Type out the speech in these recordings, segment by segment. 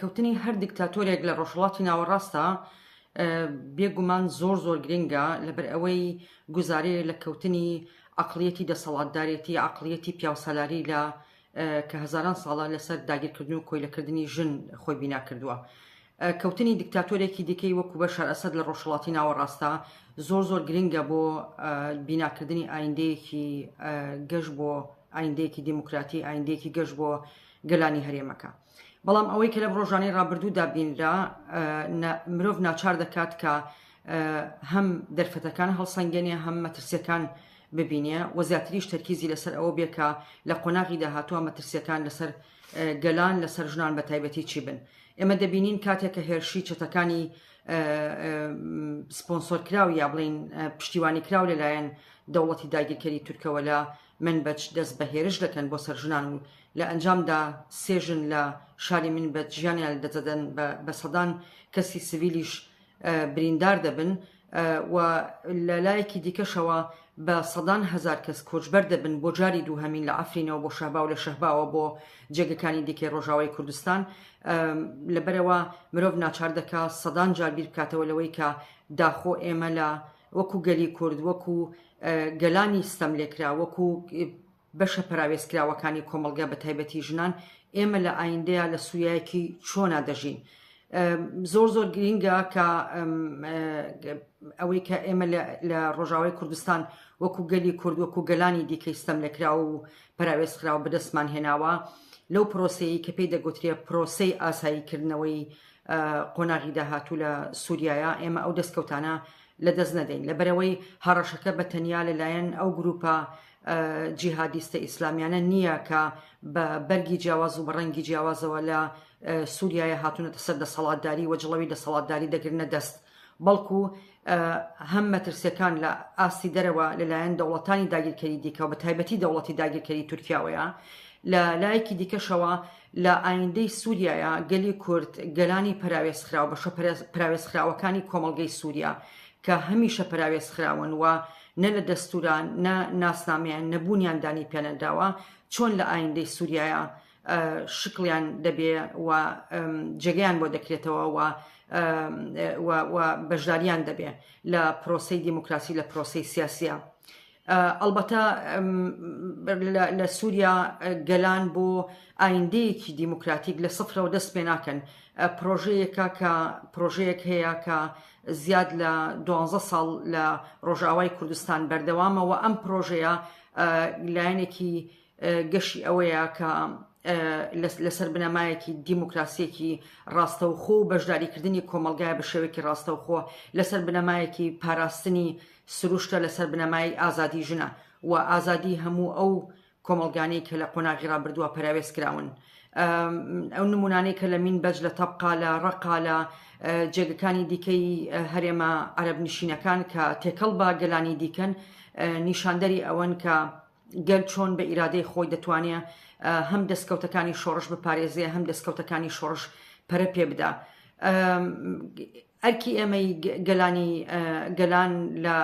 لێککەوتنی هەر دیکتاتۆرێک لە ڕۆژهڵاتی ناوەڕاستە بێگومان زۆر گرنگە لەبەر ئەوەی گوزارەیە لە کەوتنی عەقڵیەتی دەسەڵاتدارێتی عەقڵیەتی پیاوسەلاری لە کە هەزاران ساڵە لەسەر داگیرکردن و کۆیلەکردنی ژن خۆی بینا کردووە. کەوتنی دیکتاتۆرێکی دیکەی وەکو بەشار ئەسەد لە ڕۆژهڵاتی ناوەڕاستە زۆر گرنگە بۆ بیناکردنی ئایندەیەکی گەشت بۆ ئایندەیەکی دیموکراتی ئایندەیەکی گەشت بۆ گەلانی هەرێمەکە. بەڵام ئەوەی کە لە ڕۆژانەی ڕابردوودا بینرا مرۆڤ ناچار دەکات کە هەم دەرفەتەکان هەڵسەنگێنێ هەم مەترسیەکان ببینێ و زیاتریش تەرکیزی لەسەر ئەوە بێ کە لە قۆناغی داهاتووە مەترسیەکان لەسەر گەلان لەسەر ژنان بە تایبەتی چی بن. ئێمە دەبینین کاتێک کە هێرشی چەتەکانی سپۆنسۆر کراو یا بڵین پشتیوانی کراو لەلایەن دەوڵەتی داگیرکەری تورکەوە لە منبەج دەست بە هێرش دەکەن بۆ سەر ژنان و لە ئەنجامدا سێژن لە شاری منبەج ژیانیان دەجەدەن بە سەدان کەسی سڤیلیش بریندار دەبن و لە لایەکی دیکەشەوە بە سەدان هەزار کەس کۆچبەر دەبن بۆ جاری دووهەمین لە ئەفرینەوە بۆ شەهبا و لە شەهباوە بۆ جێگەکانی دیکەی ڕۆژاوای کوردستان. لەبەرەوە مرۆڤ ناچار دەکات سەدان جار بیر بکاتەوە لەوەی کە داخۆ ئێمە لە وەکو گەلی کورد وەکو گەلانی ستەم لێکرا وەکو بەشە پراوێزکراوەکانی کۆمەڵگا بە تایبەتی ژنان ئێمە لە ئایندەیە لە سوورایەکی چۆنا دەژین. زۆر گرنگە کە ئەوەی کە ئێمە لە ڕۆژاوای کوردستان وەکو گەلی کورد وەکو گەلانی دیکەی ستەم لێکرا و پراوێزکراوە بەدەستمان هێناوە لەو پرۆسەیە کە پێی دەگوترێ پرۆسەی ئاساییکردنەوەی قۆناغی داهاتوو لە سووریایە ئێمە ئەو دەستکەوتانە لە دەست نەدەین لەبەرەوەی هەڕەشەکە بە تەنیا لەلایەن ئەو گروپە جیهادیستە ئیسلامیانە نییە کە بە بەرگی جیاواز و بەڕەنگی جیاوازەوە لە سووریایە هاتوونەتە سەر دەسەڵاتداری و جڵەوی دەسەڵاتداری دەگرنە دەست بەڵکو هەم مەترسیەکان لە ئاستی دەرەوە لەلایەن دەوڵەتانی داگیرکەری دیکە و بە تایبەتی دەوڵەتی داگیرکەری تورکیاوەیە لە لایەکی دیکەشەوە لە ئایندەی سووریایە گەلی کورد گەلانی پراوێزخراو بەشە پراوێزخراوەکانی کۆمەڵگەی سووریا کە هەمیشە پراوێزخراون و نە لە دەستوران نە ناسنامەیان نەبوونیاندانی پێنەداوە چۆن لە ئایندەی سووریایە شکلیان دەبێ و جێگەیان بۆ دەکرێتەوە و بەشداریان دەبێ لە پرۆسەی دیموکراسی لە پرۆسەی سیاسیە. ئەلبەتە لە سووریا گەلان بۆ ئایندەیەکی دیموکراتیک لە سفرەوە دەست پێ ناکەن. پرۆژەیەکە کە پرۆژەیەک هەیە کە زیاد لە 12 ساڵ لە ڕۆژاوای کوردستان بەردەوامەوە ئەم پرۆژەیە لایەنێکی گەشی ئەوەیە کە لەسەر بنەمایەکی دیموکراسیەکی ڕاستەوخۆ و بەشداریکردنی کۆمەلگایە بە شێوەیەکی ڕاستەوخۆ لەسەر بنەمایەکی پاراستنی سروشتە لەسەر بنەمای ئازادی ژنە و ئازادی هەموو ئەو کۆمەلگانەی کە لە قۆناغی ڕابردووە پەراوێزکراون. ئەو نمونانەی کە لە مینبەج لە تەبقا لە ڕەقا لە جێگەکانی دیکەی هەرێمە عەرەب نشینەکان کە تێکەڵ بە گەلانی دیکەن نیشاندەری ئەوەن کە گەل چۆن بە ئیرادەی خۆی دەتوانێت هەم دەستکەوتەکانی شۆڕش بپارێزێ هەم دەستکەوتەکانی شۆڕش پەرە پێ بدا. ئەرکی ئێمەی گەلان لە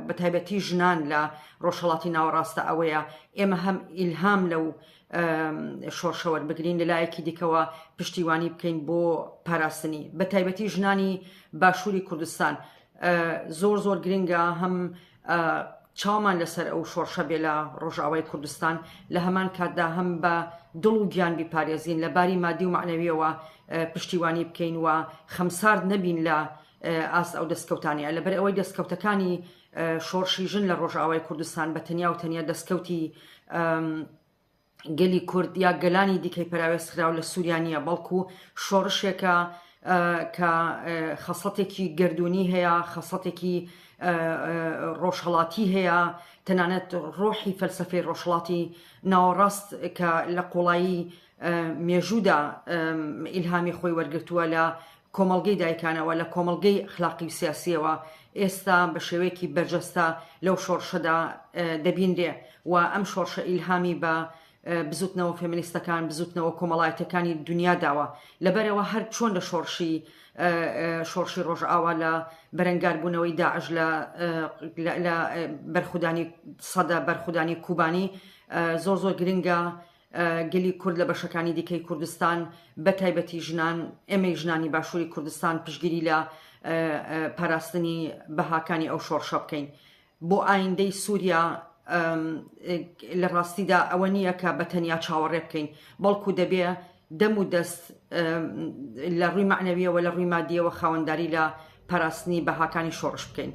بەتایبەتی ژنان لە ڕۆژهەڵاتی ناوەڕاستە ئەوەیە ئێمە هەم ئیلهام لەو شۆڕشەوە بگرین لەلایەکی دیکەوە پشتیوانی بکەین بۆ پاراستنی بەتایبەتی ژنانی باشووری کوردستان. زۆر گرنگە هەم چاومان لەسەر ئەو شۆڕشە بێ لە ڕۆژاوای کوردستان لە هەمان کاتدا هەم بە دڵ و گیان بیپارێزین لە باری مادی و معنەویەوە پشتیوانی بکەین و خەمسارد نەبین لە ئاست ئەو دەستکەوتانیە لەبەر ئەوەی دەستکەوتەکانی شۆڕشی ژن لە ڕۆژاوای کوردستان بە تەنیا و تەنیا دەستکەوتی گەلی کورد یا گەلانی دیکەی پەراوێزکراو لە سووریانیە بەڵکو شۆڕشێکە کە خەسڵەتێکی گردوونی هەیە خەسڵەتێکی ڕۆژهەڵاتی هەیە تەنانەت ڕۆحی فەلسەفەی ڕۆژهەڵاتی ناوەڕاست کە لە قوڵایی مێژوودا ئیلهامی خۆی وەرگرتووە لە کۆمەڵگەی دایکانەوە لە کۆمەڵگەی ئەخلاقی و سیاسیەوە ئێستا بە شێوەیەکی بەرجەستە لەو شۆڕشەدا دەبینرێ و ئەم شۆڕشە ئیلهامی بە بزوتنەوە فێمینیستەکان بزوتنەوە کۆمەڵایەتەکانی دنیا داوە لەبەرەوە هەر چۆن لە شۆڕشی ڕۆژئاوا لە بەرەنگاربوونەوەی داعش لە بەرخودانی سەدا بەرخودانی کوبانی زۆر گرنگە گەلی کورد لە بەشەکانی دیکەی کوردستان بە تایبەتی ژنان ئێمەی ژنانی باشووری کوردستان پشگیری لە پاراستنی بەهاکانی ئەو شۆڕشە بکەین بۆ ئایندەی سووریا لە ڕاستیدا ئەوە نییە کە بە تەنیا چاوەڕێ بکەین بەڵکو دەبێ دەم و دەست لە ڕووی معنەویەوە لە ڕووی مادیەوە خاوەنداری لە پاراستنی بەهاکانی شۆڕش بکەین.